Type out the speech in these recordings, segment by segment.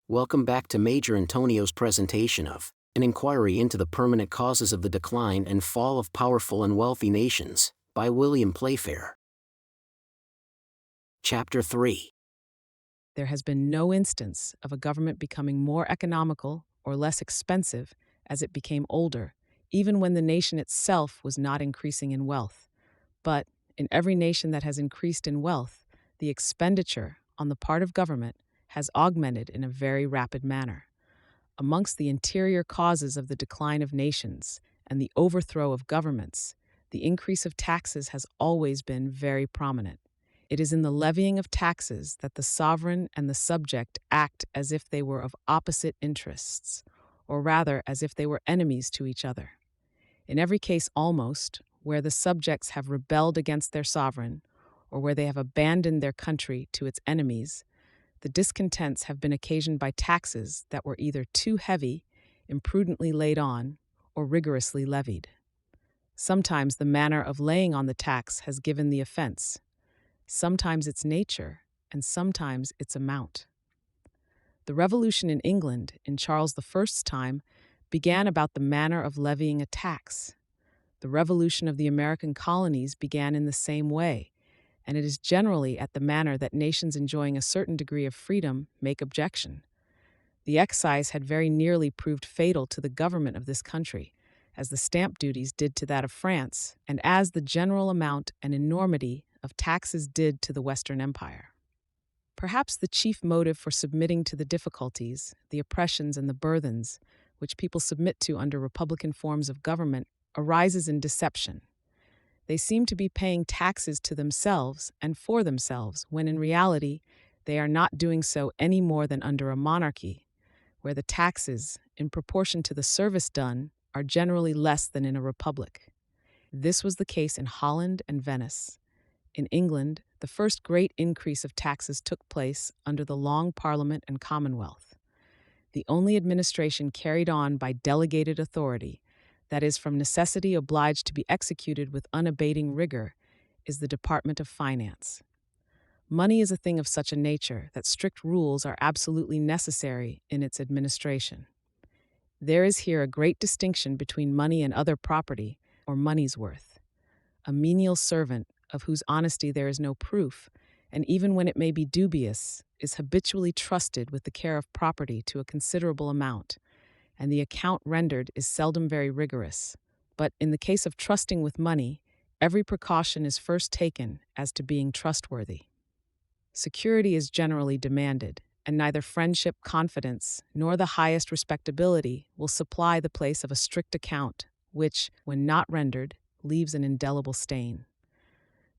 Welcome back to Major Antonio's presentation of An Inquiry into the Permanent Causes of the Decline and Fall of Powerful and Wealthy Nations, by William Playfair. Chapter 3. There has been no instance of a government becoming more economical or less expensive as it became older, even when the nation itself was not increasing in wealth. But in every nation that has increased in wealth, the expenditure on the part of government has augmented in a very rapid manner. Amongst the interior causes of the decline of nations and the overthrow of governments, the increase of taxes has always been very prominent. It is in the levying of taxes that the sovereign and the subject act as if they were of opposite interests, or rather as if they were enemies to each other. In every case almost, where the subjects have rebelled against their sovereign, or where they have abandoned their country to its enemies, the discontents have been occasioned by taxes that were either too heavy, imprudently laid on, or rigorously levied. Sometimes the manner of laying on the tax has given the offense, sometimes its nature, and sometimes its amount. The revolution in England in Charles I's time began about the manner of levying a tax. The revolution of the American colonies began in the same way, and it is generally at the manner that nations enjoying a certain degree of freedom make objection. The excise had very nearly proved fatal to the government of this country, as the stamp duties did to that of France, and as the general amount and enormity of taxes did to the Western Empire. Perhaps the chief motive for submitting to the difficulties, the oppressions, and the burthens which people submit to under republican forms of government arises in deception. They seem to be paying taxes to themselves and for themselves, when in reality they are not doing so any more than under a monarchy, where the taxes, in proportion to the service done, are generally less than in a republic. This was the case in Holland and Venice. In England, the first great increase of taxes took place under the Long Parliament and Commonwealth. The only administration carried on by delegated authority, that is, from necessity obliged to be executed with unabating rigor, is the Department of Finance. Money is a thing of such a nature that strict rules are absolutely necessary in its administration. There is here a great distinction between money and other property, or money's worth. A menial servant, of whose honesty there is no proof, and even when it may be dubious, is habitually trusted with the care of property to a considerable amount, and the account rendered is seldom very rigorous. But in the case of trusting with money, every precaution is first taken as to being trustworthy. Security is generally demanded, and neither friendship, confidence, nor the highest respectability will supply the place of a strict account, which, when not rendered, leaves an indelible stain.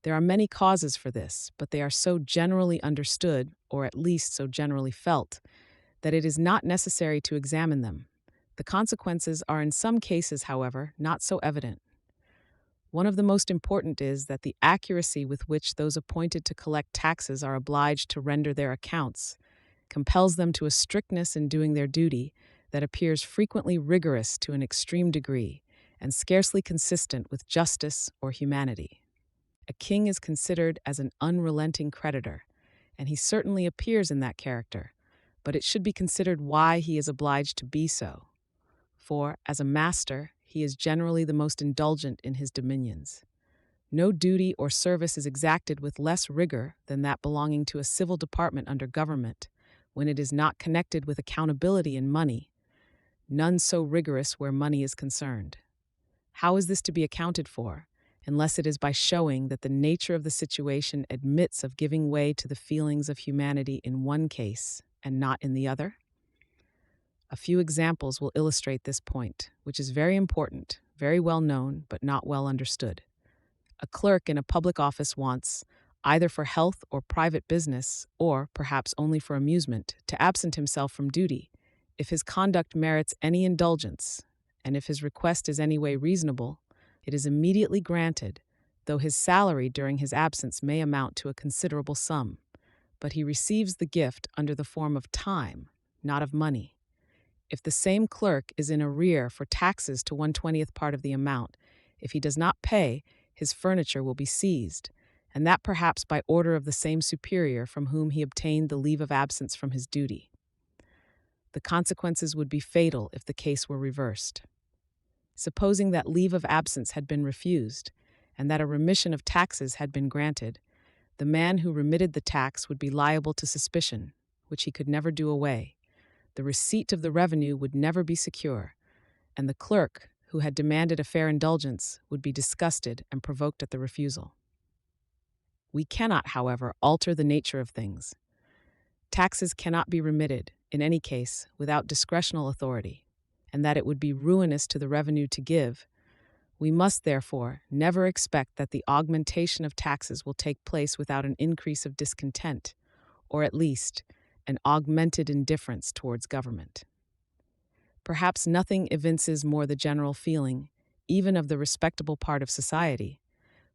There are many causes for this, but they are so generally understood, or at least so generally felt, that it is not necessary to examine them. The consequences are in some cases, however, not so evident. One of the most important is that the accuracy with which those appointed to collect taxes are obliged to render their accounts compels them to a strictness in doing their duty that appears frequently rigorous to an extreme degree and scarcely consistent with justice or humanity. A king is considered as an unrelenting creditor, and he certainly appears in that character, but it should be considered why he is obliged to be so. For, as a master, he is generally the most indulgent in his dominions. No duty or service is exacted with less rigor than that belonging to a civil department under government, when it is not connected with accountability in money, none so rigorous where money is concerned. How is this to be accounted for, unless it is by showing that the nature of the situation admits of giving way to the feelings of humanity in one case and not in the other? A few examples will illustrate this point, which is very important, very well known, but not well understood. A clerk in a public office wants, either for health or private business, or perhaps only for amusement, to absent himself from duty. If his conduct merits any indulgence, and if his request is any way reasonable, it is immediately granted, though his salary during his absence may amount to a considerable sum. But he receives the gift under the form of time, not of money. If the same clerk is in arrear for taxes to 1/20th part of the amount, if he does not pay, his furniture will be seized, and that perhaps by order of the same superior from whom he obtained the leave of absence from his duty. The consequences would be fatal if the case were reversed. Supposing that leave of absence had been refused, and that a remission of taxes had been granted, the man who remitted the tax would be liable to suspicion, which he could never do away. The receipt of the revenue would never be secure, and the clerk, who had demanded a fair indulgence, would be disgusted and provoked at the refusal. We cannot, however, alter the nature of things. Taxes cannot be remitted, in any case, without discretional authority, and that it would be ruinous to the revenue to give. We must, therefore, never expect that the augmentation of taxes will take place without an increase of discontent, or at least, an augmented indifference towards government. Perhaps nothing evinces more the general feeling, even of the respectable part of society,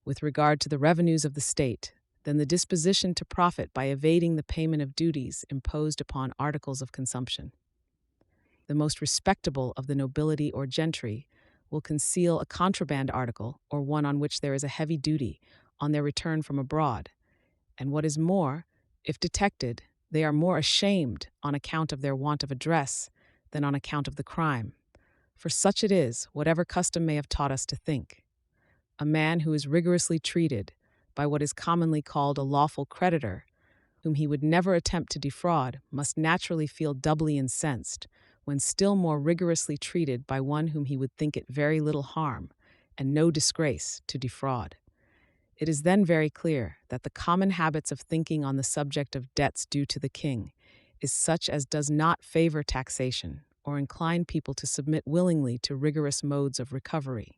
with regard to the revenues of the state, than the disposition to profit by evading the payment of duties imposed upon articles of consumption. The most respectable of the nobility or gentry will conceal a contraband article or one on which there is a heavy duty on their return from abroad, and what is more, if detected, they are more ashamed on account of their want of address than on account of the crime, for such it is, whatever custom may have taught us to think. A man who is rigorously treated by what is commonly called a lawful creditor, whom he would never attempt to defraud, must naturally feel doubly incensed when still more rigorously treated by one whom he would think it very little harm and no disgrace to defraud. It is then very clear that the common habits of thinking on the subject of debts due to the king is such as does not favor taxation or incline people to submit willingly to rigorous modes of recovery.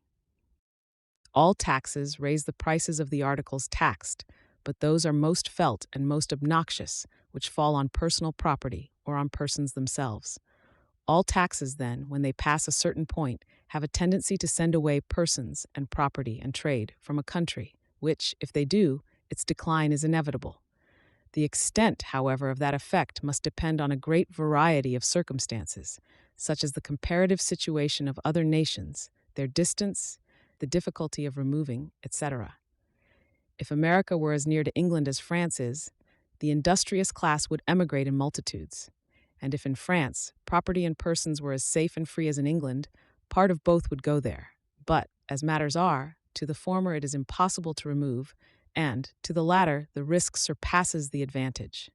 All taxes raise the prices of the articles taxed, but those are most felt and most obnoxious which fall on personal property or on persons themselves. All taxes, then, when they pass a certain point, have a tendency to send away persons and property and trade from a country, which, if they do, its decline is inevitable. The extent, however, of that effect must depend on a great variety of circumstances, such as the comparative situation of other nations, their distance, the difficulty of removing, etc. If America were as near to England as France is, the industrious class would emigrate in multitudes. And if in France, property and persons were as safe and free as in England, part of both would go there. But, as matters are, to the former it is impossible to remove, and, to the latter, the risk surpasses the advantage.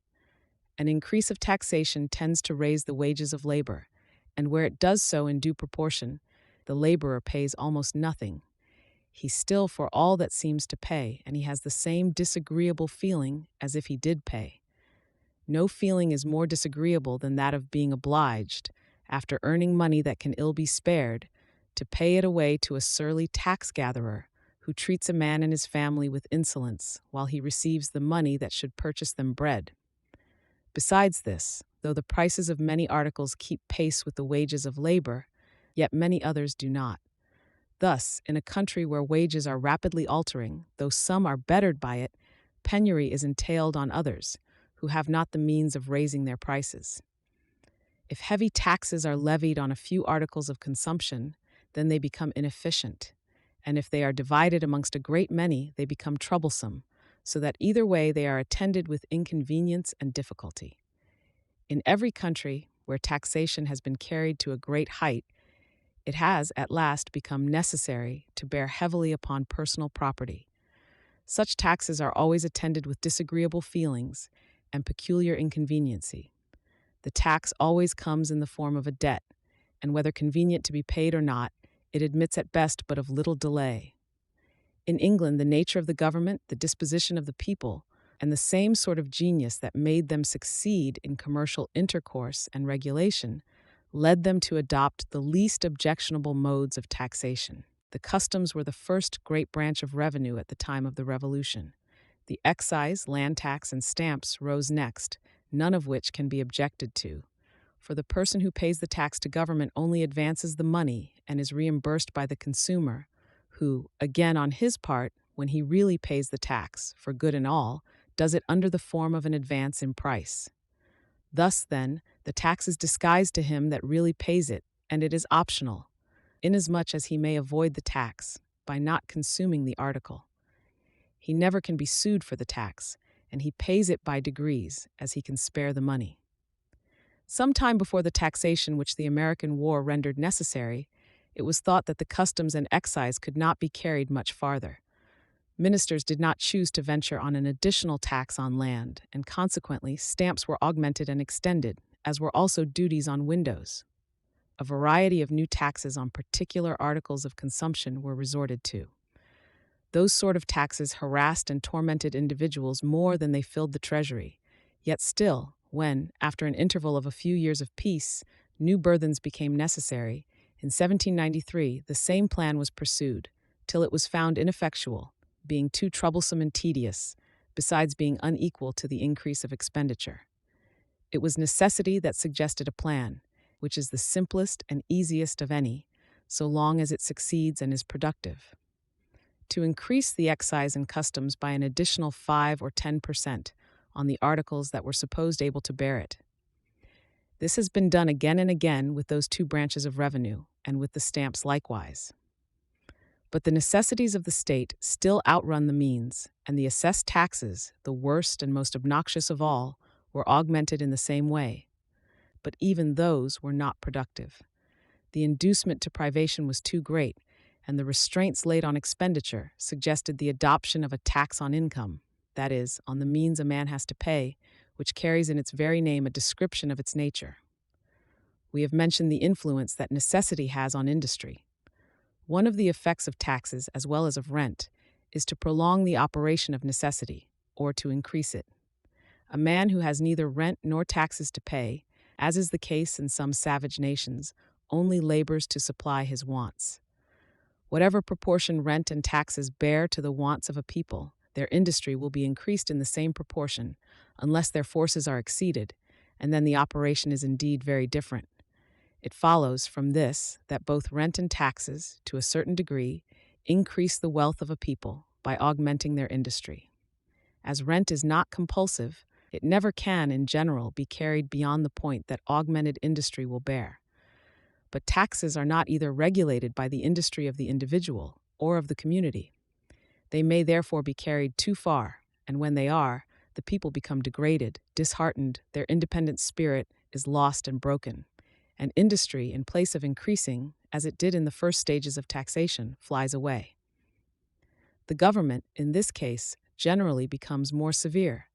An increase of taxation tends to raise the wages of labor, and where it does so in due proportion, the laborer pays almost nothing. He still for all that seems to pay, and he has the same disagreeable feeling as if he did pay. No feeling is more disagreeable than that of being obliged, after earning money that can ill be spared, to pay it away to a surly tax-gatherer who treats a man and his family with insolence while he receives the money that should purchase them bread. Besides this, though the prices of many articles keep pace with the wages of labor, yet many others do not. Thus, in a country where wages are rapidly altering, though some are bettered by it, penury is entailed on others, who have not the means of raising their prices. If heavy taxes are levied on a few articles of consumption, then they become inefficient, and if they are divided amongst a great many, they become troublesome, so that either way they are attended with inconvenience and difficulty. In every country where taxation has been carried to a great height, it has at last become necessary to bear heavily upon personal property. Such taxes are always attended with disagreeable feelings and peculiar inconveniency. The tax always comes in the form of a debt, and whether convenient to be paid or not, it admits at best but of little delay. In England, the nature of the government, the disposition of the people, and the same sort of genius that made them succeed in commercial intercourse and regulation led them to adopt the least objectionable modes of taxation. The customs were the first great branch of revenue at the time of the Revolution. The excise, land tax, and stamps rose next, none of which can be objected to. For the person who pays the tax to government only advances the money and is reimbursed by the consumer, who, again on his part, when he really pays the tax, for good and all, does it under the form of an advance in price. Thus, then, the tax is disguised to him that really pays it, and it is optional, inasmuch as he may avoid the tax by not consuming the article. He never can be sued for the tax, and he pays it by degrees as he can spare the money. Some time before the taxation which the American War rendered necessary, it was thought that the customs and excise could not be carried much farther. Ministers did not choose to venture on an additional tax on land, and consequently, stamps were augmented and extended, as were also duties on windows. A variety of new taxes on particular articles of consumption were resorted to. Those sort of taxes harassed and tormented individuals more than they filled the treasury. Yet still, when, after an interval of a few years of peace, new burthens became necessary, in 1793 the same plan was pursued, till it was found ineffectual, being too troublesome and tedious, besides being unequal to the increase of expenditure. It was necessity that suggested a plan, which is the simplest and easiest of any, so long as it succeeds and is productive. To increase the excise and customs by an additional 5 or 10% on the articles that were supposed able to bear it. This has been done again and again with those two branches of revenue, and with the stamps likewise. But the necessities of the state still outrun the means, and the assessed taxes, the worst and most obnoxious of all, were augmented in the same way. But even those were not productive. The inducement to privation was too great, and the restraints laid on expenditure suggested the adoption of a tax on income, that is, on the means a man has to pay, which carries in its very name a description of its nature. We have mentioned the influence that necessity has on industry. One of the effects of taxes, as well as of rent, is to prolong the operation of necessity, or to increase it. A man who has neither rent nor taxes to pay, as is the case in some savage nations, only labors to supply his wants. Whatever proportion rent and taxes bear to the wants of a people, their industry will be increased in the same proportion, unless their forces are exceeded, and then the operation is indeed very different. It follows from this that both rent and taxes, to a certain degree, increase the wealth of a people by augmenting their industry. As rent is not compulsive, it never can, in general, be carried beyond the point that augmented industry will bear. But taxes are not either regulated by the industry of the individual or of the community. They may therefore be carried too far, and when they are, the people become degraded, disheartened, their independent spirit is lost and broken, and industry, in place of increasing, as it did in the first stages of taxation, flies away. The government, in this case, generally becomes more severe,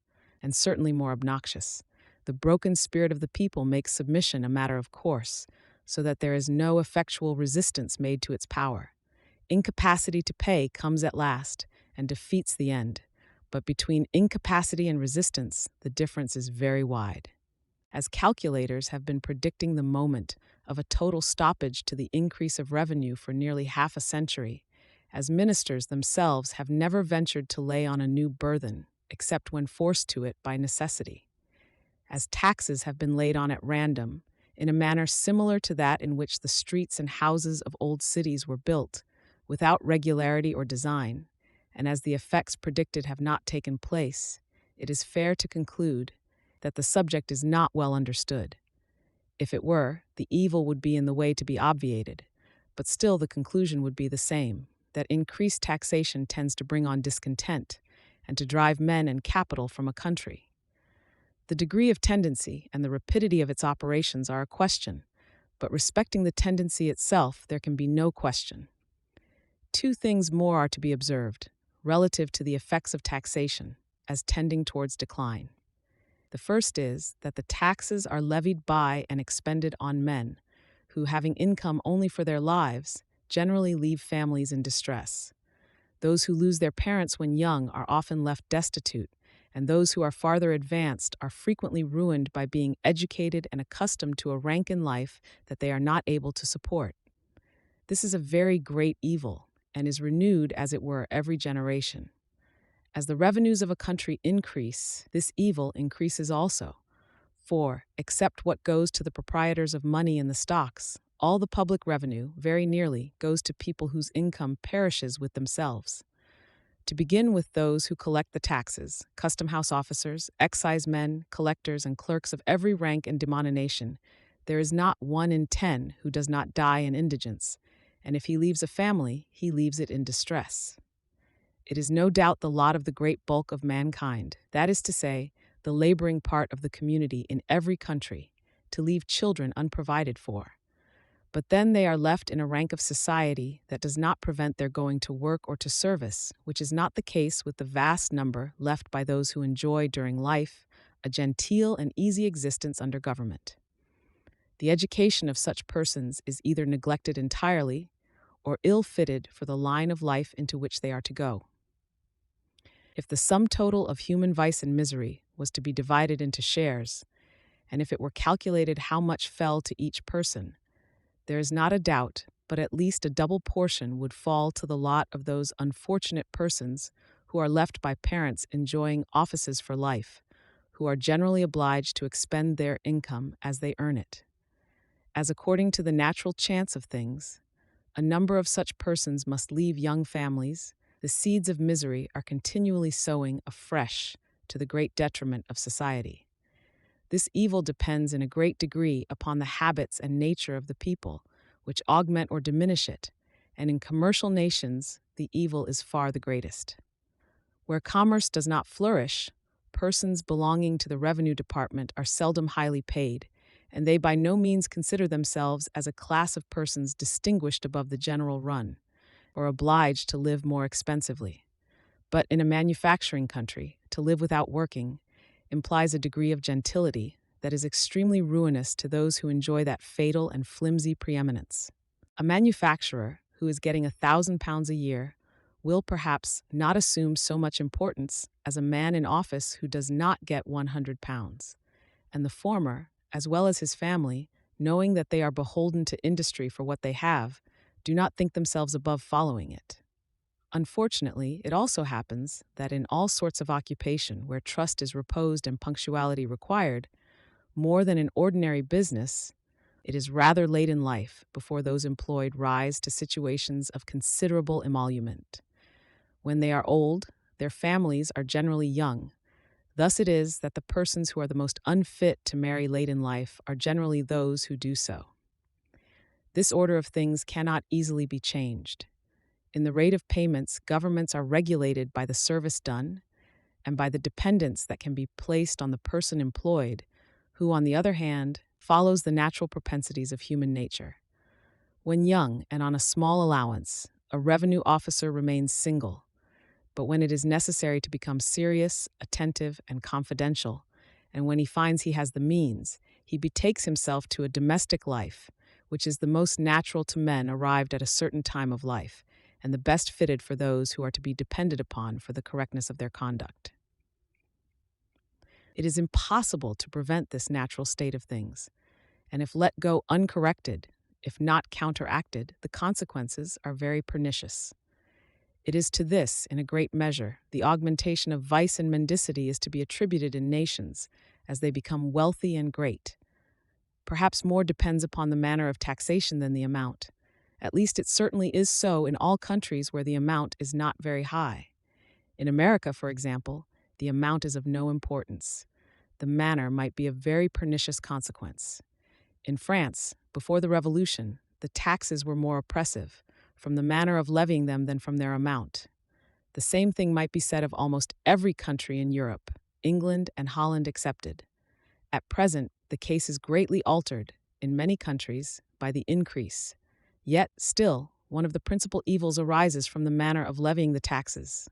and certainly more obnoxious. The broken spirit of the people makes submission a matter of course, so that there is no effectual resistance made to its power. Incapacity to pay comes at last, and defeats the end. But between incapacity and resistance, the difference is very wide. As calculators have been predicting the moment of a total stoppage to the increase of revenue for nearly half a century, as ministers themselves have never ventured to lay on a new burthen, except when forced to it by necessity. As taxes have been laid on at random, in a manner similar to that in which the streets and houses of old cities were built, without regularity or design, and as the effects predicted have not taken place, it is fair to conclude that the subject is not well understood. If it were, the evil would be in the way to be obviated, but still the conclusion would be the same, that increased taxation tends to bring on discontent, and to drive men and capital from a country. The degree of tendency and the rapidity of its operations are a question, but respecting the tendency itself there can be no question. Two things more are to be observed, relative to the effects of taxation, as tending towards decline. The first is that the taxes are levied by and expended on men, who, having income only for their lives, generally leave families in distress. Those who lose their parents when young are often left destitute, and those who are farther advanced are frequently ruined by being educated and accustomed to a rank in life that they are not able to support. This is a very great evil, and is renewed, as it were, every generation. As the revenues of a country increase, this evil increases also. For, except what goes to the proprietors of money in the stocks, all the public revenue, very nearly, goes to people whose income perishes with themselves. To begin with those who collect the taxes, custom house officers, excise men, collectors, and clerks of every rank and denomination, there is not 1 in 10 who does not die in indigence, and if he leaves a family, he leaves it in distress. It is no doubt the lot of the great bulk of mankind, that is to say, the laboring part of the community in every country, to leave children unprovided for. But then they are left in a rank of society that does not prevent their going to work or to service, which is not the case with the vast number left by those who enjoy during life a genteel and easy existence under government. The education of such persons is either neglected entirely or ill-fitted for the line of life into which they are to go. If the sum total of human vice and misery was to be divided into shares, and if it were calculated how much fell to each person, there is not a doubt, but at least a double portion would fall to the lot of those unfortunate persons who are left by parents enjoying offices for life, who are generally obliged to expend their income as they earn it. As according to the natural chance of things, a number of such persons must leave young families, the seeds of misery are continually sowing afresh to the great detriment of society. This evil depends in a great degree upon the habits and nature of the people, which augment or diminish it, and in commercial nations the evil is far the greatest. Where commerce does not flourish, persons belonging to the revenue department are seldom highly paid, and they by no means consider themselves as a class of persons distinguished above the general run, or obliged to live more expensively. But in a manufacturing country, to live without working implies a degree of gentility that is extremely ruinous to those who enjoy that fatal and flimsy preeminence. A manufacturer who is getting £1,000 a year will perhaps not assume so much importance as a man in office who does not get £100, and the former, as well as his family, knowing that they are beholden to industry for what they have, do not think themselves above following it. Unfortunately, it also happens that in all sorts of occupation where trust is reposed and punctuality required, more than in ordinary business, it is rather late in life before those employed rise to situations of considerable emolument. When they are old, their families are generally young. Thus it is that the persons who are the most unfit to marry late in life are generally those who do so. This order of things cannot easily be changed. In the rate of payments, governments are regulated by the service done and by the dependence that can be placed on the person employed, who, on the other hand, follows the natural propensities of human nature. When young and on a small allowance, a revenue officer remains single, but when it is necessary to become serious, attentive, and confidential, and when he finds he has the means, he betakes himself to a domestic life, which is the most natural to men arrived at a certain time of life, and the best fitted for those who are to be depended upon for the correctness of their conduct. It is impossible to prevent this natural state of things, and if let go uncorrected, if not counteracted, the consequences are very pernicious. It is to this, in a great measure, the augmentation of vice and mendicity is to be attributed in nations as they become wealthy and great. Perhaps more depends upon the manner of taxation than the amount. At least it certainly is so in all countries where the amount is not very high. In America, for example, the amount is of no importance. The manner might be of very pernicious consequence. In France, before the Revolution, the taxes were more oppressive, from the manner of levying them than from their amount. The same thing might be said of almost every country in Europe, England and Holland excepted. At present, the case is greatly altered, in many countries, by the increase. Yet, still, one of the principal evils arises from the manner of levying the taxes.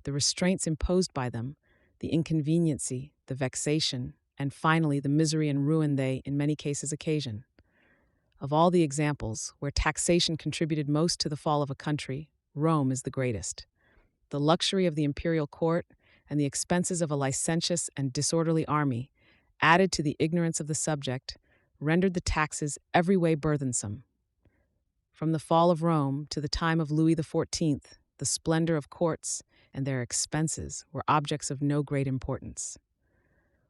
The restraints imposed by them, the inconveniency, the vexation, and finally the misery and ruin they, in many cases, occasion. Of all the examples where taxation contributed most to the fall of a country, Rome is the greatest. The luxury of the imperial court and the expenses of a licentious and disorderly army, added to the ignorance of the subject, rendered the taxes every way burthensome. From the fall of Rome to the time of Louis XIV, the splendor of courts and their expenses were objects of no great importance.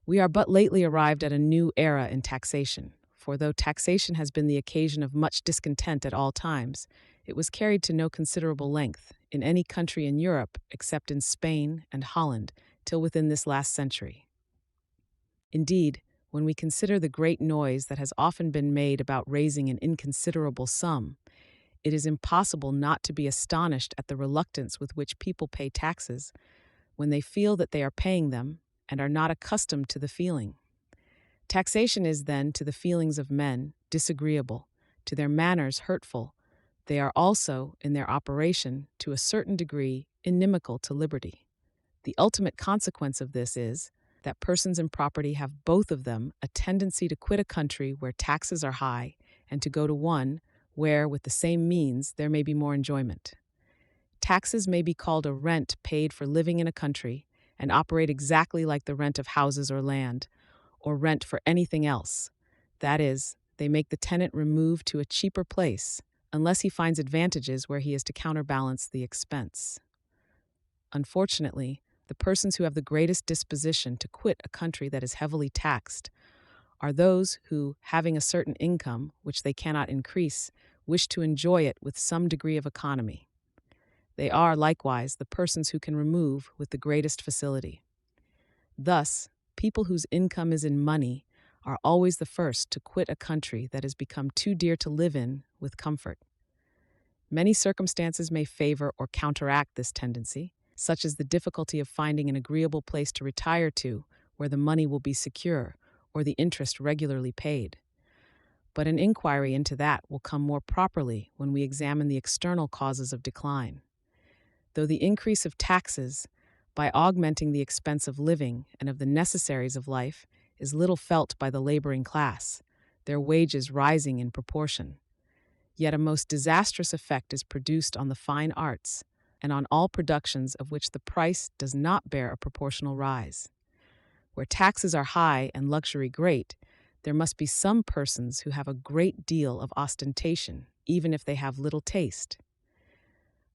We are but lately arrived at a new era in taxation, for though taxation has been the occasion of much discontent at all times, it was carried to no considerable length in any country in Europe except in Spain and Holland till within this last century. Indeed, when we consider the great noise that has often been made about raising an inconsiderable sum, it is impossible not to be astonished at the reluctance with which people pay taxes when they feel that they are paying them and are not accustomed to the feeling. Taxation is then, to the feelings of men, disagreeable, to their manners hurtful. They are also, in their operation, to a certain degree, inimical to liberty. The ultimate consequence of this is that persons and property have both of them a tendency to quit a country where taxes are high and to go to one where, with the same means, there may be more enjoyment. Taxes may be called a rent paid for living in a country and operate exactly like the rent of houses or land, or rent for anything else. That is, they make the tenant remove to a cheaper place, unless he finds advantages where he is to counterbalance the expense. Unfortunately, the persons who have the greatest disposition to quit a country that is heavily taxed are those who, having a certain income which they cannot increase, wish to enjoy it with some degree of economy. They are, likewise, the persons who can remove with the greatest facility. Thus, people whose income is in money are always the first to quit a country that has become too dear to live in with comfort. Many circumstances may favor or counteract this tendency, such as the difficulty of finding an agreeable place to retire to where the money will be secure or the interest regularly paid. But an inquiry into that will come more properly when we examine the external causes of decline. Though the increase of taxes, by augmenting the expense of living and of the necessaries of life, is little felt by the laboring class, their wages rising in proportion, yet a most disastrous effect is produced on the fine arts and on all productions of which the price does not bear a proportional rise. Where taxes are high and luxury great, there must be some persons who have a great deal of ostentation, even if they have little taste.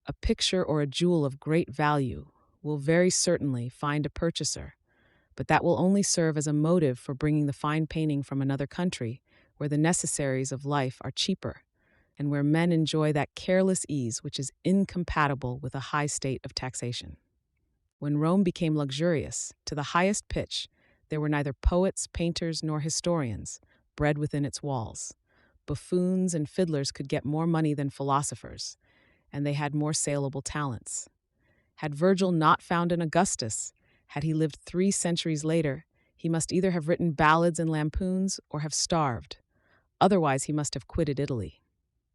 A picture or a jewel of great value will very certainly find a purchaser, but that will only serve as a motive for bringing the fine painting from another country where the necessaries of life are cheaper, and where men enjoy that careless ease which is incompatible with a high state of taxation. When Rome became luxurious, to the highest pitch, there were neither poets, painters, nor historians bred within its walls. Buffoons and fiddlers could get more money than philosophers, and they had more saleable talents. Had Virgil not found an Augustus, had he lived 3 centuries later, he must either have written ballads and lampoons or have starved. Otherwise, he must have quitted Italy.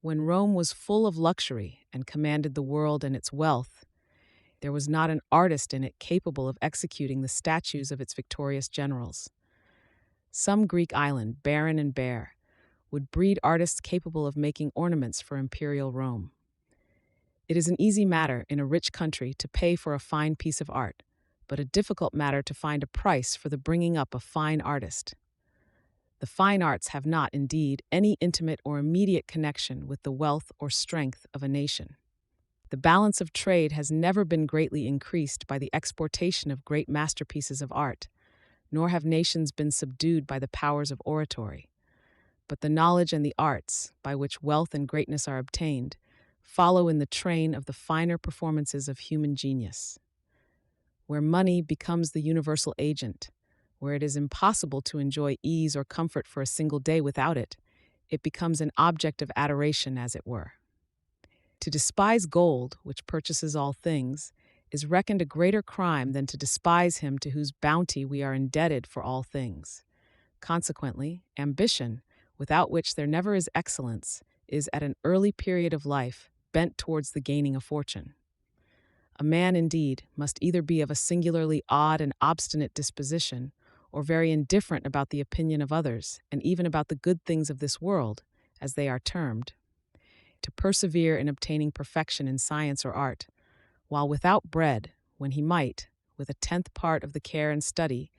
When Rome was full of luxury and commanded the world and its wealth, there was not an artist in it capable of executing the statues of its victorious generals. Some Greek island, barren and bare, would breed artists capable of making ornaments for Imperial Rome. It is an easy matter in a rich country to pay for a fine piece of art, but a difficult matter to find a price for the bringing up a fine artist. The fine arts have not, indeed, any intimate or immediate connection with the wealth or strength of a nation. The balance of trade has never been greatly increased by the exportation of great masterpieces of art, nor have nations been subdued by the powers of oratory. But the knowledge and the arts, by which wealth and greatness are obtained, follow in the train of the finer performances of human genius. Where money becomes the universal agent, where it is impossible to enjoy ease or comfort for a single day without it, it becomes an object of adoration, as it were. To despise gold, which purchases all things, is reckoned a greater crime than to despise him to whose bounty we are indebted for all things. Consequently, ambition, without which there never is excellence, is at an early period of life bent towards the gaining of fortune. A man, indeed, must either be of a singularly odd and obstinate disposition, or very indifferent about the opinion of others, and even about the good things of this world, as they are termed, to persevere in obtaining perfection in science or art, while without bread, when he might, with a 10th part of the care and study,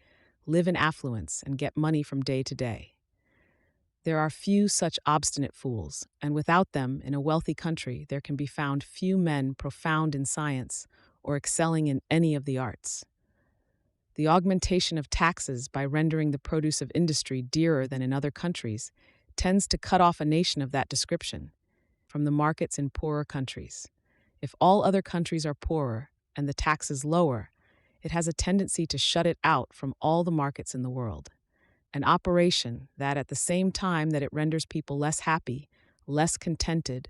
live in affluence and get money from day to day. There are few such obstinate fools, and without them, in a wealthy country, there can be found few men profound in science or excelling in any of the arts. The augmentation of taxes by rendering the produce of industry dearer than in other countries tends to cut off a nation of that description from the markets in poorer countries. If all other countries are poorer and the taxes lower, it has a tendency to shut it out from all the markets in the world. An operation that, at the same time that it renders people less happy, less contented,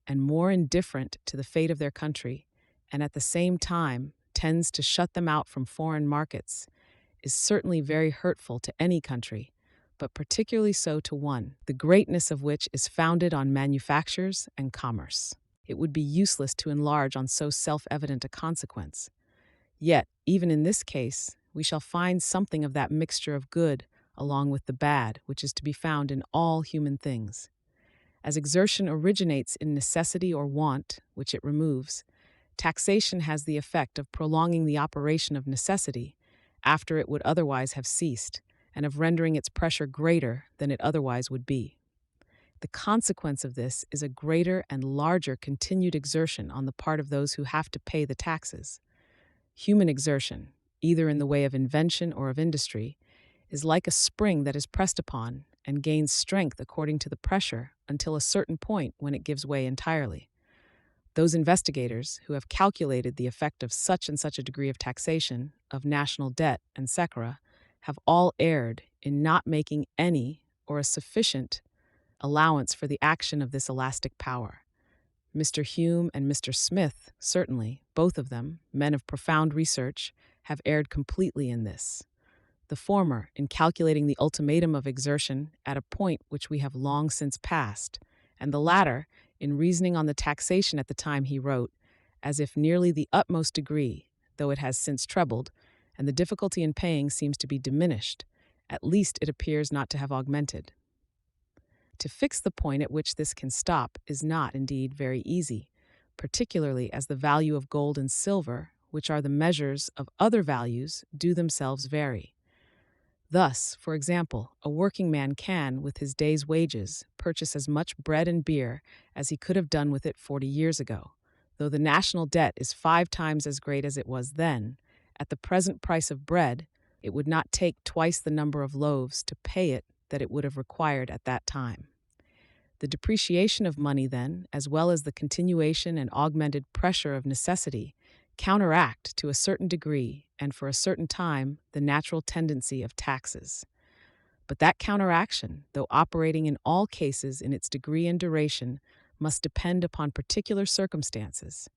and more indifferent to the fate of their country, and at the same time tends to shut them out from foreign markets, is certainly very hurtful to any country, but particularly so to one, the greatness of which is founded on manufactures and commerce. It would be useless to enlarge on so self-evident a consequence. Yet, even in this case, we shall find something of that mixture of good along with the bad which is to be found in all human things. As exertion originates in necessity or want, which it removes, taxation has the effect of prolonging the operation of necessity after it would otherwise have ceased, and of rendering its pressure greater than it otherwise would be. The consequence of this is a greater and larger continued exertion on the part of those who have to pay the taxes. Human exertion, either in the way of invention or of industry, is like a spring that is pressed upon and gains strength according to the pressure until a certain point when it gives way entirely. Those investigators who have calculated the effect of such and such a degree of taxation, of national debt, etc., have all erred in not making any or a sufficient allowance for the action of this elastic power. Mr. Hume and Mr. Smith, certainly, both of them, men of profound research, have erred completely in this. The former, in calculating the ultimatum of exertion at a point which we have long since passed, and the latter, in reasoning on the taxation at the time he wrote, as if nearly the utmost degree, though it has since trebled, and the difficulty in paying seems to be diminished, at least it appears not to have augmented. To fix the point at which this can stop is not, indeed, very easy, particularly as the value of gold and silver, which are the measures of other values, do themselves vary. Thus, for example, a working man can, with his day's wages, purchase as much bread and beer as he could have done with it 40 years ago. Though the national debt is 5 times as great as it was then, at the present price of bread, it would not take twice the number of loaves to pay it that it would have required at that time. The depreciation of money, then, as well as the continuation and augmented pressure of necessity, counteract to a certain degree and for a certain time the natural tendency of taxes. But that counteraction, though operating in all cases in its degree and duration, must depend upon particular circumstances,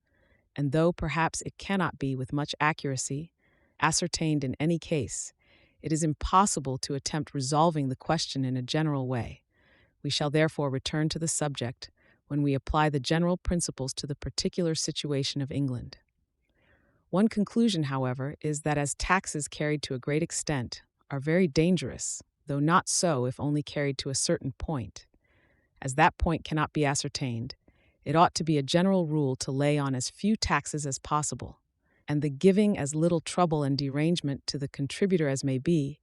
and though perhaps it cannot be with much accuracy ascertained in any case, it is impossible to attempt resolving the question in a general way. We shall therefore return to the subject when we apply the general principles to the particular situation of England. One conclusion, however, is that as taxes carried to a great extent are very dangerous, though not so if only carried to a certain point. As that point cannot be ascertained, it ought to be a general rule to lay on as few taxes as possible, and the giving as little trouble and derangement to the contributor as may be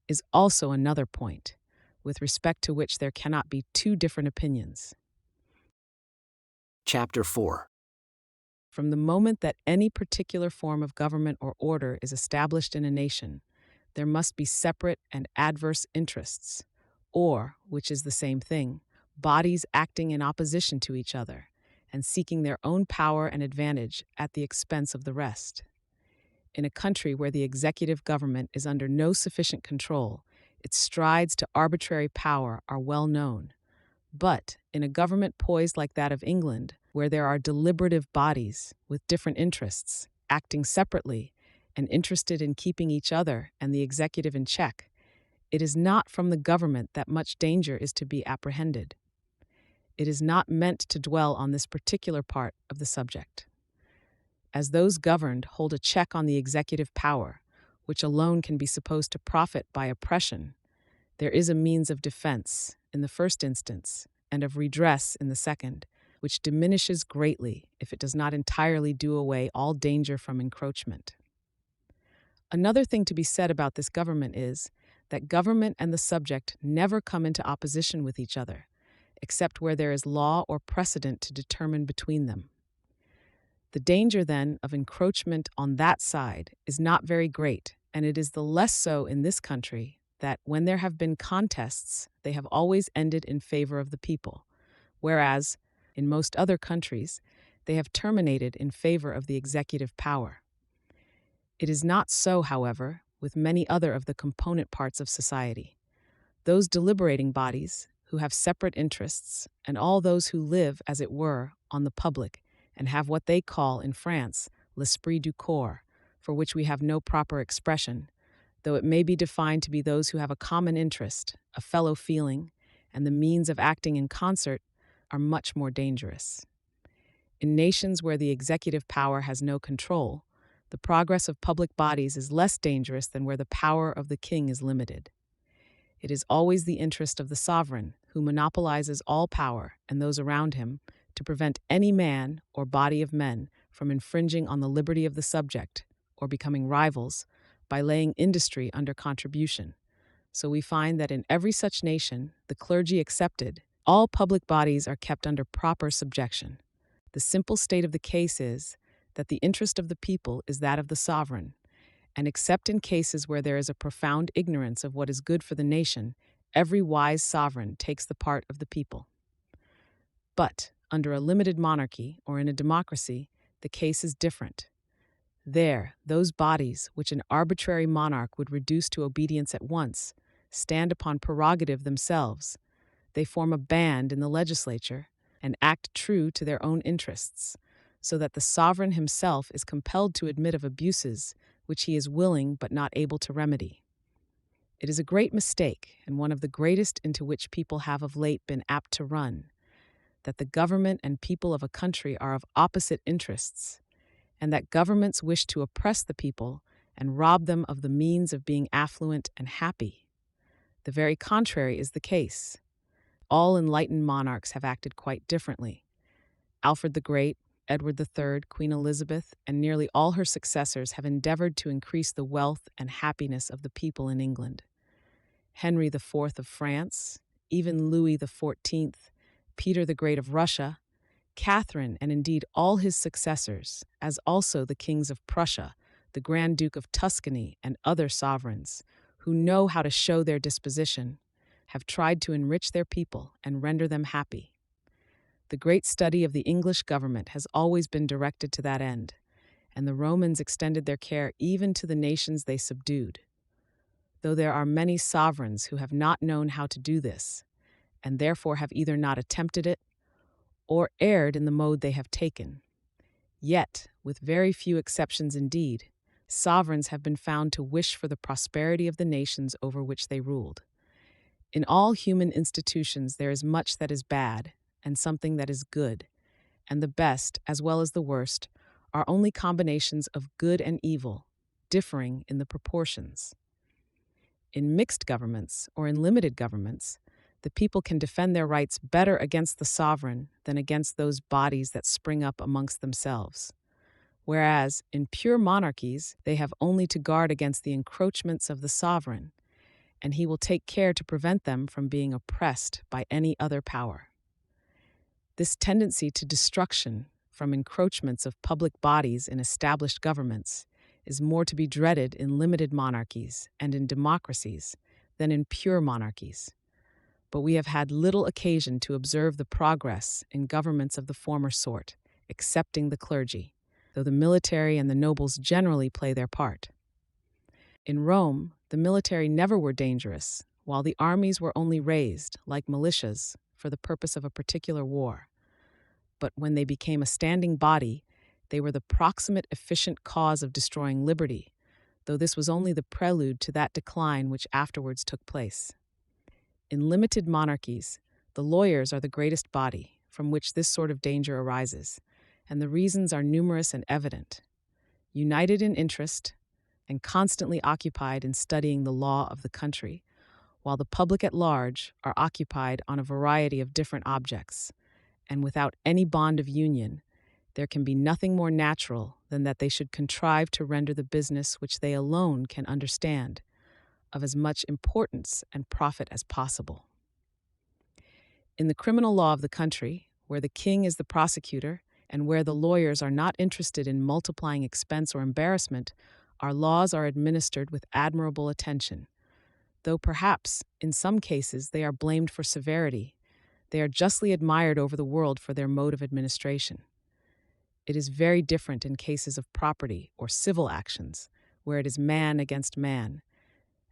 is also another point, with respect to which there cannot be two different opinions. Chapter 4. From the moment that any particular form of government or order is established in a nation, there must be separate and adverse interests, or, which is the same thing, bodies acting in opposition to each other, and seeking their own power and advantage at the expense of the rest. In a country where the executive government is under no sufficient control, its strides to arbitrary power are well known. But in a government poised like that of England, where there are deliberative bodies with different interests, acting separately and interested in keeping each other and the executive in check, it is not from the government that much danger is to be apprehended. It is not meant to dwell on this particular part of the subject. As those governed hold a check on the executive power, which alone can be supposed to profit by oppression, there is a means of defense in the first instance and of redress in the second, which diminishes greatly if it does not entirely do away all danger from encroachment. Another thing to be said about this government is that government and the subject never come into opposition with each other, except where there is law or precedent to determine between them. The danger, then, of encroachment on that side is not very great, and it is the less so in this country that when there have been contests, they have always ended in favor of the people, whereas, in most other countries, they have terminated in favor of the executive power. It is not so, however, with many other of the component parts of society. Those deliberating bodies, who have separate interests, and all those who live, as it were, on the public, and have what they call in France l'esprit du corps, for which we have no proper expression, though it may be defined to be those who have a common interest, a fellow feeling, and the means of acting in concert, are much more dangerous. In nations where the executive power has no control, the progress of public bodies is less dangerous than where the power of the king is limited. It is always the interest of the sovereign, who monopolizes all power and those around him, to prevent any man or body of men from infringing on the liberty of the subject or becoming rivals by laying industry under contribution. So we find that in every such nation, the clergy excepted, all public bodies are kept under proper subjection. The simple state of the case is that the interest of the people is that of the sovereign, and except in cases where there is a profound ignorance of what is good for the nation, every wise sovereign takes the part of the people. But under a limited monarchy or in a democracy, the case is different. There, those bodies which an arbitrary monarch would reduce to obedience at once stand upon prerogative themselves. They form a band in the legislature and act true to their own interests, so that the sovereign himself is compelled to admit of abuses which he is willing but not able to remedy. It is a great mistake, and one of the greatest into which people have of late been apt to run, that the government and people of a country are of opposite interests, and that governments wish to oppress the people and rob them of the means of being affluent and happy. The very contrary is the case. All enlightened monarchs have acted quite differently. Alfred the Great, Edward III, Queen Elizabeth, and nearly all her successors have endeavored to increase the wealth and happiness of the people in England. Henry IV of France, even Louis XIV, Peter the Great of Russia, Catherine, and indeed all his successors, as also the kings of Prussia, the Grand Duke of Tuscany, and other sovereigns, who know how to show their disposition, have tried to enrich their people and render them happy. The great study of the English government has always been directed to that end, and the Romans extended their care even to the nations they subdued. Though there are many sovereigns who have not known how to do this, and therefore have either not attempted it or erred in the mode they have taken, yet, with very few exceptions indeed, sovereigns have been found to wish for the prosperity of the nations over which they ruled. In all human institutions there is much that is bad and something that is good, and the best, as well as the worst, are only combinations of good and evil, differing in the proportions. In mixed governments or in limited governments, the people can defend their rights better against the sovereign than against those bodies that spring up amongst themselves. Whereas, in pure monarchies, they have only to guard against the encroachments of the sovereign, and he will take care to prevent them from being oppressed by any other power. This tendency to destruction from encroachments of public bodies in established governments is more to be dreaded in limited monarchies and in democracies than in pure monarchies. But we have had little occasion to observe the progress in governments of the former sort, excepting the clergy, though the military and the nobles generally play their part. In Rome, the military never were dangerous, while the armies were only raised, like militias, for the purpose of a particular war. But when they became a standing body, they were the proximate efficient cause of destroying liberty, though this was only the prelude to that decline which afterwards took place. In limited monarchies, the lawyers are the greatest body from which this sort of danger arises, and the reasons are numerous and evident. United in interest, and constantly occupied in studying the law of the country, while the public at large are occupied on a variety of different objects, and without any bond of union, there can be nothing more natural than that they should contrive to render the business which they alone can understand of as much importance and profit as possible. In the criminal law of the country, where the king is the prosecutor and where the lawyers are not interested in multiplying expense or embarrassment, our laws are administered with admirable attention. Though perhaps, in some cases, they are blamed for severity, they are justly admired over the world for their mode of administration. It is very different in cases of property or civil actions, where it is man against man,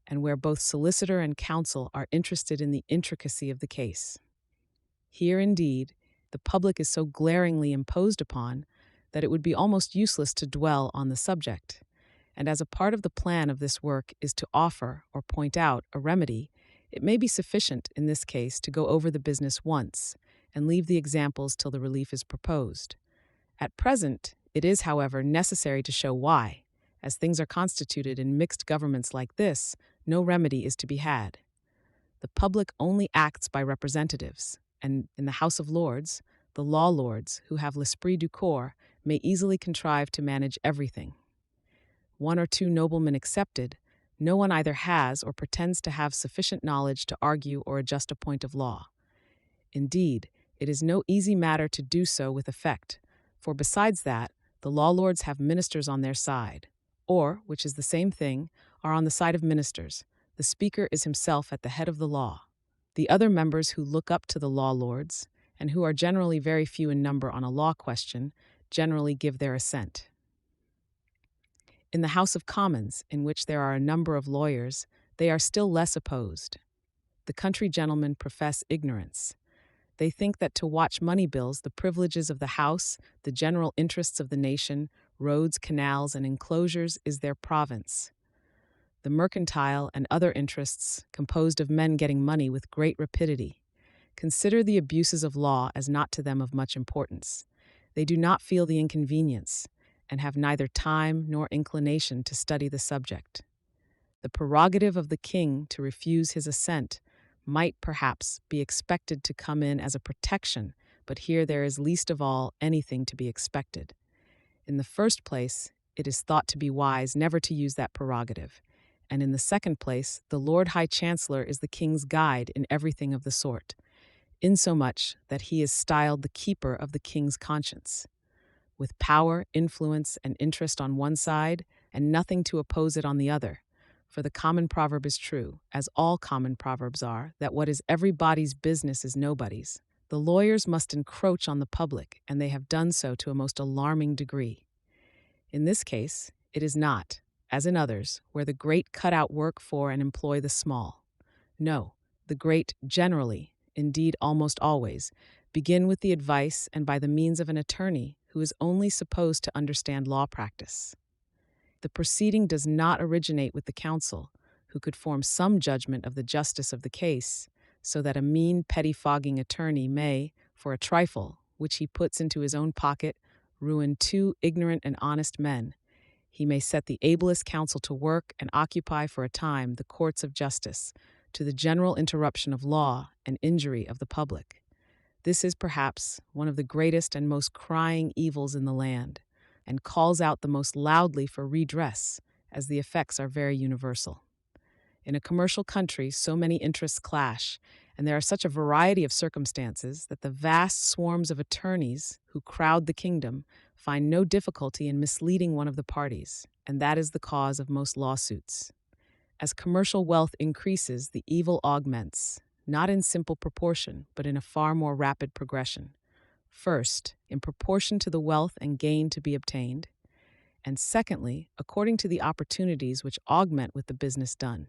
and where both solicitor and counsel are interested in the intricacy of the case. Here, indeed, the public is so glaringly imposed upon that it would be almost useless to dwell on the subject. and as a part of the plan of this work is to offer or point out a remedy, it may be sufficient in this case to go over the business once and leave the examples till the relief is proposed. At present, it is, however, necessary to show why. As things are constituted in mixed governments like this, no remedy is to be had. The public only acts by representatives, and in the House of Lords, the law lords, who have l'esprit du corps, may easily contrive to manage everything. One or two noblemen excepted, no one either has or pretends to have sufficient knowledge to argue or adjust a point of law. Indeed, it is no easy matter to do so with effect, for besides that, the law lords have ministers on their side, or, which is the same thing, are on the side of ministers. The speaker is himself at the head of the law. The other members who look up to the law lords, and who are generally very few in number on a law question, generally give their assent. In the House of Commons, in which there are a number of lawyers, they are still less opposed. The country gentlemen profess ignorance. They think that to watch money bills, the privileges of the House, the general interests of the nation, roads, canals, and enclosures is their province. The mercantile and other interests, composed of men getting money with great rapidity, consider the abuses of law as not to them of much importance. They do not feel the inconvenience, and have neither time nor inclination to study the subject. The prerogative of the king to refuse his assent might perhaps be expected to come in as a protection, but here there is least of all anything to be expected. In the first place, it is thought to be wise never to use that prerogative, and in the second place, the Lord High Chancellor is the king's guide in everything of the sort, insomuch that he is styled the keeper of the king's conscience. With power, influence, and interest on one side, and nothing to oppose it on the other. For the common proverb is true, as all common proverbs are, that what is everybody's business is nobody's. The lawyers must encroach on the public, and they have done so to a most alarming degree. In this case, it is not, as in others, where the great cut out work for and employ the small. No, the great generally, indeed almost always, begin with the advice and by the means of an attorney who is only supposed to understand law practice. The proceeding does not originate with the counsel, who could form some judgment of the justice of the case, so that a mean pettifogging attorney may, for a trifle, which he puts into his own pocket, ruin two ignorant and honest men. He may set the ablest counsel to work and occupy for a time the courts of justice, to the general interruption of law and injury of the public. This is perhaps one of the greatest and most crying evils in the land, and calls out the most loudly for redress, as the effects are very universal. In a commercial country, so many interests clash, and there are such a variety of circumstances that the vast swarms of attorneys who crowd the kingdom find no difficulty in misleading one of the parties, and that is the cause of most lawsuits. As commercial wealth increases, the evil augments, not in simple proportion, but in a far more rapid progression. First, in proportion to the wealth and gain to be obtained, and secondly, according to the opportunities which augment with the business done.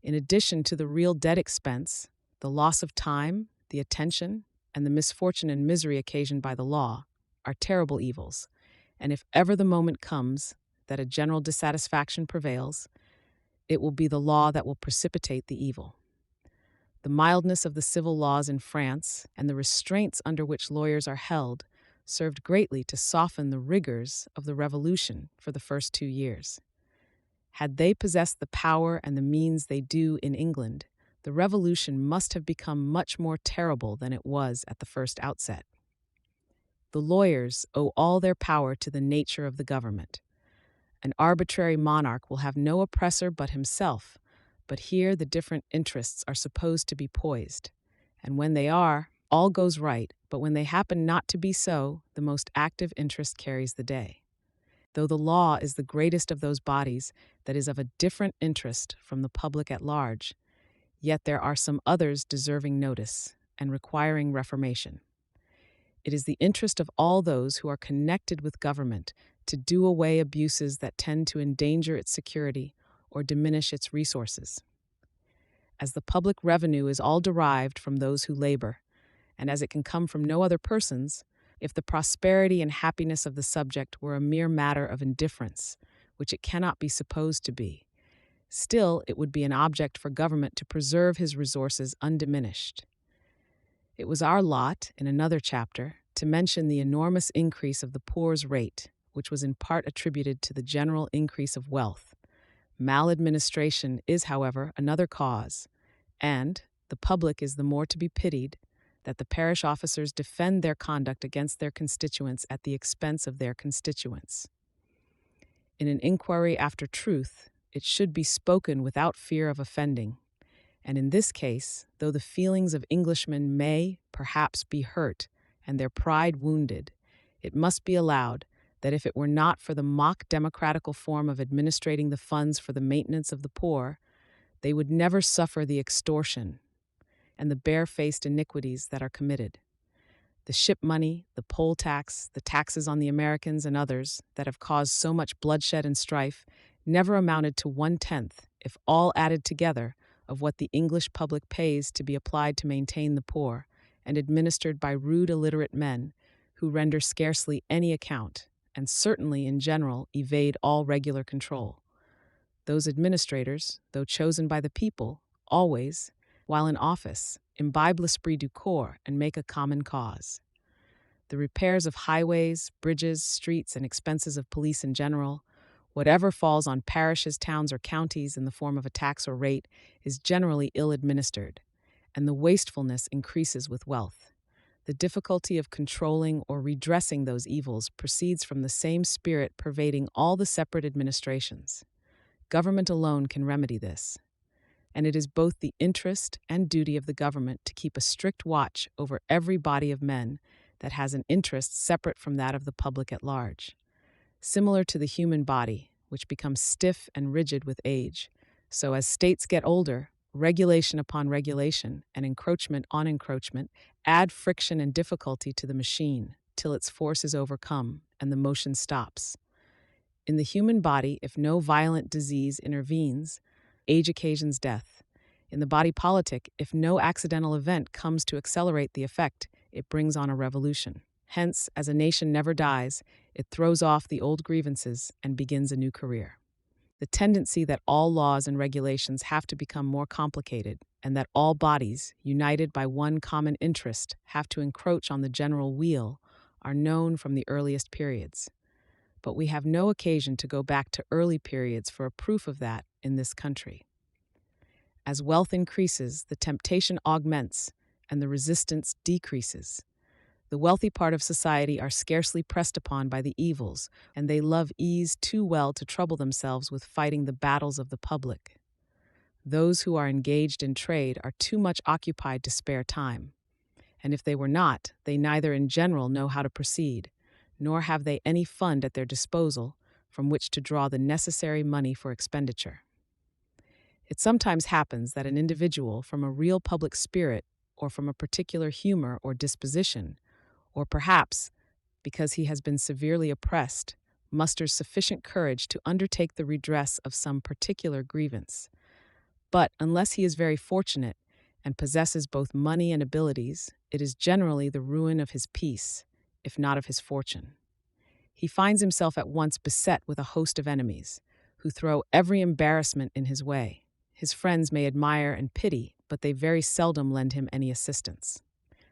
In addition to the real debt expense, the loss of time, the attention, and the misfortune and misery occasioned by the law are terrible evils, and if ever the moment comes that a general dissatisfaction prevails, it will be the law that will precipitate the evil. The mildness of the civil laws in France and the restraints under which lawyers are held served greatly to soften the rigors of the Revolution for the first 2 years. Had they possessed the power and the means they do in England, the Revolution must have become much more terrible than it was at the first outset. The lawyers owe all their power to the nature of the government. An arbitrary monarch will have no oppressor but himself, but here the different interests are supposed to be poised, and when they are, all goes right, but when they happen not to be so, the most active interest carries the day. Though the law is the greatest of those bodies that is of a different interest from the public at large, yet there are some others deserving notice and requiring reformation. It is the interest of all those who are connected with government to do away abuses that tend to endanger its security or diminish its resources. As the public revenue is all derived from those who labor, and as it can come from no other persons, if the prosperity and happiness of the subject were a mere matter of indifference, which it cannot be supposed to be. Still, it would be an object for government to preserve his resources undiminished. It was our lot, in another chapter, to mention the enormous increase of the poor's rate, which was in part attributed to the general increase of wealth. Maladministration is, however, another cause, and the public is the more to be pitied that the parish officers defend their conduct against their constituents at the expense of their constituents. In an inquiry after truth, it should be spoken without fear of offending, and in this case, though the feelings of Englishmen may, perhaps, be hurt and their pride wounded, it must be allowed that if it were not for the mock democratical form of administrating the funds for the maintenance of the poor, they would never suffer the extortion and the barefaced iniquities that are committed. The ship money, the poll tax, the taxes on the Americans and others that have caused so much bloodshed and strife never amounted to 1/10, if all added together, of what the English public pays to be applied to maintain the poor, and administered by rude illiterate men, who render scarcely any account, and certainly in general evade all regular control. Those administrators, though chosen by the people, always, while in office, imbibe l'esprit du corps and make a common cause. The repairs of highways, bridges, streets, and expenses of police in general, whatever falls on parishes, towns, or counties in the form of a tax or rate, is generally ill-administered, and the wastefulness increases with wealth. The difficulty of controlling or redressing those evils proceeds from the same spirit pervading all the separate administrations. Government alone can remedy this, and it is both the interest and duty of the government to keep a strict watch over every body of men that has an interest separate from that of the public at large. Similar to the human body, which becomes stiff and rigid with age, so as states get older, regulation upon regulation and encroachment on encroachment add friction and difficulty to the machine till its force is overcome and the motion stops. In the human body, if no violent disease intervenes, age occasions death. In the body politic, if no accidental event comes to accelerate the effect, it brings on a revolution. Hence, as a nation never dies, it throws off the old grievances and begins a new career. The tendency that all laws and regulations have to become more complicated, and that all bodies, united by one common interest, have to encroach on the general weal, are known from the earliest periods. But we have no occasion to go back to early periods for a proof of that in this country. As wealth increases, the temptation augments, and the resistance decreases. The wealthy part of society are scarcely pressed upon by the evils, and they love ease too well to trouble themselves with fighting the battles of the public. Those who are engaged in trade are too much occupied to spare time, and if they were not, they neither in general know how to proceed, nor have they any fund at their disposal from which to draw the necessary money for expenditure. It sometimes happens that an individual, from a real public spirit or from a particular humor or disposition, or perhaps because he has been severely oppressed, musters sufficient courage to undertake the redress of some particular grievance. But unless he is very fortunate and possesses both money and abilities, it is generally the ruin of his peace, if not of his fortune. He finds himself at once beset with a host of enemies, who throw every embarrassment in his way. His friends may admire and pity, but they very seldom lend him any assistance.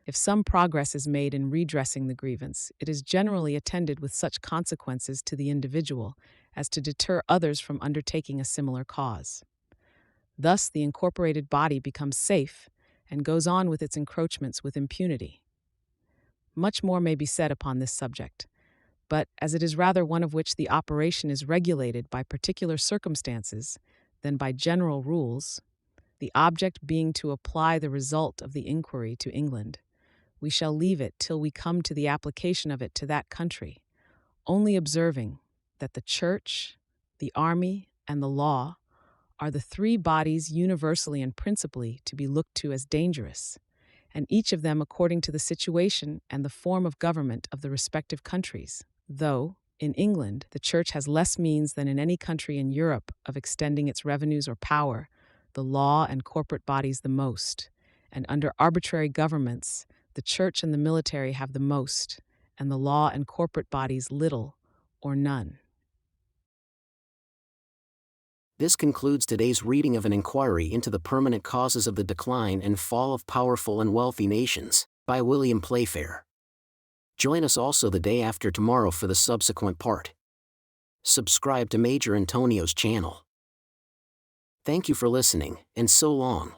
If some progress is made in redressing the grievance, it is generally attended with such consequences to the individual as to deter others from undertaking a similar cause. Thus, the incorporated body becomes safe and goes on with its encroachments with impunity. Much more may be said upon this subject, but as it is rather one of which the operation is regulated by particular circumstances than by general rules, the object being to apply the result of the inquiry to England, we shall leave it till we come to the application of it to that country, only observing that the Church, the army, and the law are the three bodies universally and principally to be looked to as dangerous, and each of them according to the situation and the form of government of the respective countries, though, in England, the Church has less means than in any country in Europe of extending its revenues or power, the law and corporate bodies the most, and under arbitrary governments, the Church and the military have the most, and the law and corporate bodies little or none. This concludes today's reading of An Inquiry into the Permanent Causes of the Decline and Fall of Powerful and Wealthy Nations, by William Playfair. Join us also the day after tomorrow for the subsequent part. Subscribe to Major Antonio's channel. Thank you for listening, and so long.